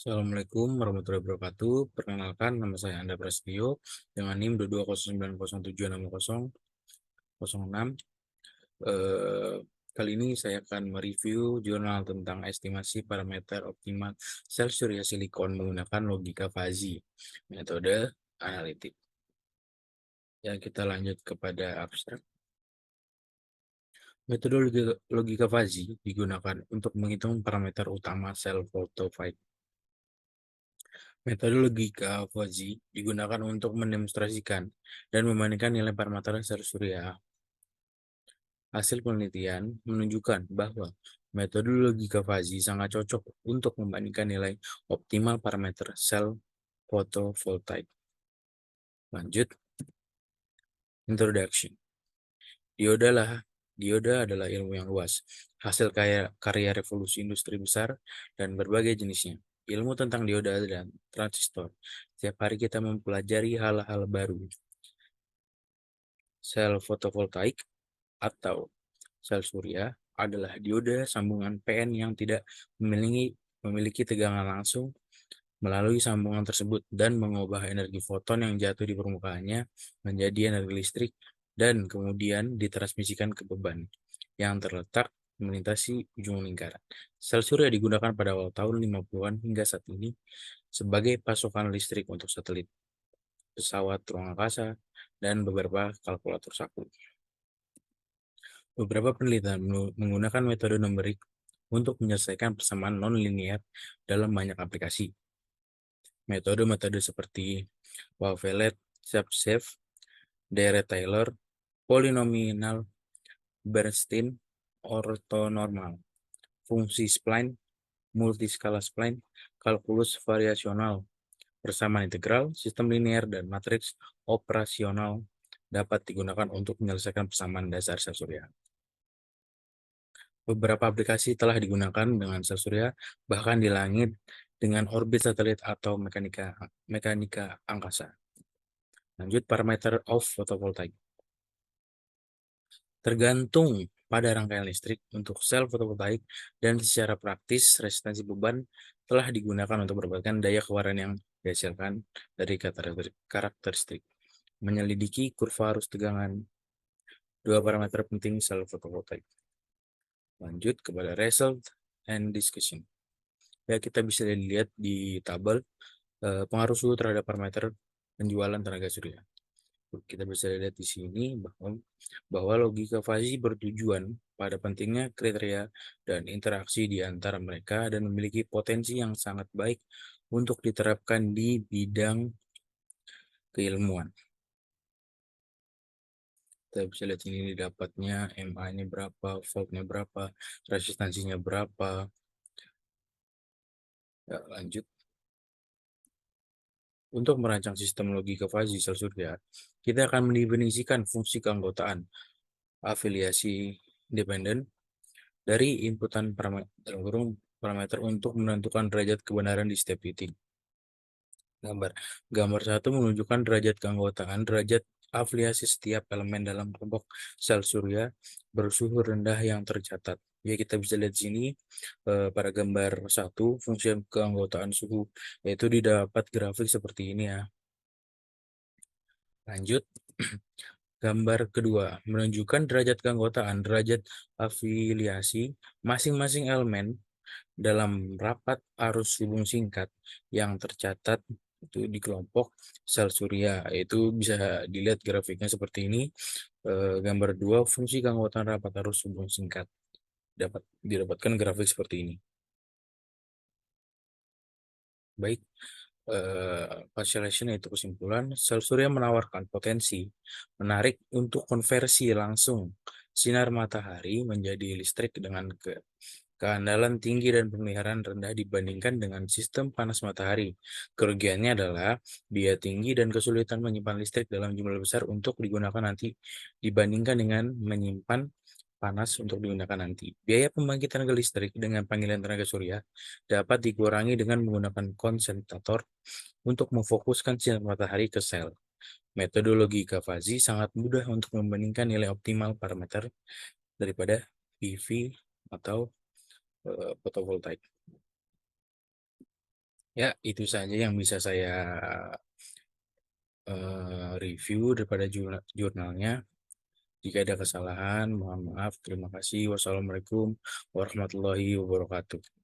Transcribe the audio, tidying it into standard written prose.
Assalamualaikum warahmatullahi wabarakatuh. Perkenalkan, nama saya Anda Prasetyo dengan NIM 220907006. Eh, Kali ini saya akan mereview jurnal tentang estimasi parameter optimal sel surya silikon menggunakan logika fuzzy, metode analitik. Ya, kita lanjut kepada abstrak. Metode logika fuzzy digunakan untuk menghitung parameter utama sel fotovoltaik. Metode logika fuzzy digunakan untuk mendemonstrasikan dan membandingkan nilai parameter sel surya. Hasil penelitian menunjukkan bahwa metode logika fuzzy sangat cocok untuk membandingkan nilai optimal parameter sel fotovoltaik. Lanjut, introduction. Dioda adalah ilmu yang luas, hasil karya revolusi industri besar dan berbagai jenisnya. Ilmu tentang dioda dan transistor. Setiap hari kita mempelajari hal-hal baru. Sel fotovoltaik atau sel surya adalah dioda sambungan PN yang tidak memiliki tegangan langsung melalui sambungan tersebut dan mengubah energi foton yang jatuh di permukaannya menjadi energi listrik dan kemudian ditransmisikan ke beban yang terletak melintasi ujung lingkaran. Sel surya digunakan pada awal tahun 50-an hingga saat ini sebagai pasokan listrik untuk satelit, pesawat ruang angkasa, dan beberapa kalkulator saku. Beberapa penelitian menggunakan metode numerik untuk menyelesaikan persamaan non-linear dalam banyak aplikasi. Metode-metode seperti Wavelet, Chebyshev, Dirac-Taylor, polinomial Bernstein, ortonormal, fungsi spline, multiskala spline, kalkulus variasional, persamaan integral, sistem linear, dan matriks operasional dapat digunakan untuk menyelesaikan persamaan dasar sel surya. Beberapa aplikasi telah digunakan dengan sel surya, bahkan di langit dengan orbit satelit atau mekanika angkasa. Lanjut, parameter of photovoltaic. Tergantung pada rangkaian listrik untuk sel fotovoltaik dan secara praktis resistansi beban telah digunakan untuk mendapatkan daya keluaran yang dihasilkan dari karakteristik. Menyelidiki kurva arus tegangan, dua parameter penting sel fotovoltaik. Lanjut kepada result and discussion. Ya, kita bisa lihat di tabel pengaruh suhu terhadap parameter penjualan tenaga surya. Kita bisa lihat di sini bahwa logika fuzzy bertujuan pada pentingnya kriteria dan interaksi di antara mereka dan memiliki potensi yang sangat baik untuk diterapkan di bidang keilmuan. Kita bisa lihat ini dapatnya MA-nya berapa, voltnya berapa, resistansinya berapa. Ya, lanjut. Untuk merancang sistem logika fuzzy sel surya, kita akan mendefinisikan fungsi keanggotaan, afiliasi independen dari inputan parameter untuk menentukan derajat kebenaran di setiap titik. Gambar 1 menunjukkan derajat keanggotaan, derajat afiliasi setiap elemen dalam kelompok sel surya bersuhu rendah yang tercatat. Ya, kita bisa lihat di sini pada gambar 1 fungsi keanggotaan suhu, yaitu didapat grafik seperti ini ya. Lanjut. Gambar kedua menunjukkan derajat keanggotaan, derajat afiliasi masing-masing elemen dalam rapat arus hubung singkat yang tercatat itu di kelompok sel surya. Itu bisa dilihat grafiknya seperti ini. Gambar 2 fungsi keanggotaan rapat arus hubung singkat dapat didapatkan grafik seperti ini. Baik, partialization yaitu kesimpulan, sel surya menawarkan potensi menarik untuk konversi langsung sinar matahari menjadi listrik dengan keandalan tinggi dan pemeliharaan rendah dibandingkan dengan sistem panas matahari. Kerugiannya adalah biaya tinggi dan kesulitan menyimpan listrik dalam jumlah besar untuk digunakan nanti dibandingkan dengan menyimpan panas untuk digunakan nanti. Biaya pembangkitan listrik dengan panggilan tenaga surya dapat dikurangi dengan menggunakan konsentrator untuk memfokuskan sinar matahari ke sel. Metodologi Fuzzy sangat mudah untuk membandingkan nilai optimal parameter daripada PV atau fotovoltaik. Ya, itu saja yang bisa saya review daripada jurnalnya. Jika ada kesalahan, mohon maaf. Terima kasih. Wassalamualaikum warahmatullahi wabarakatuh.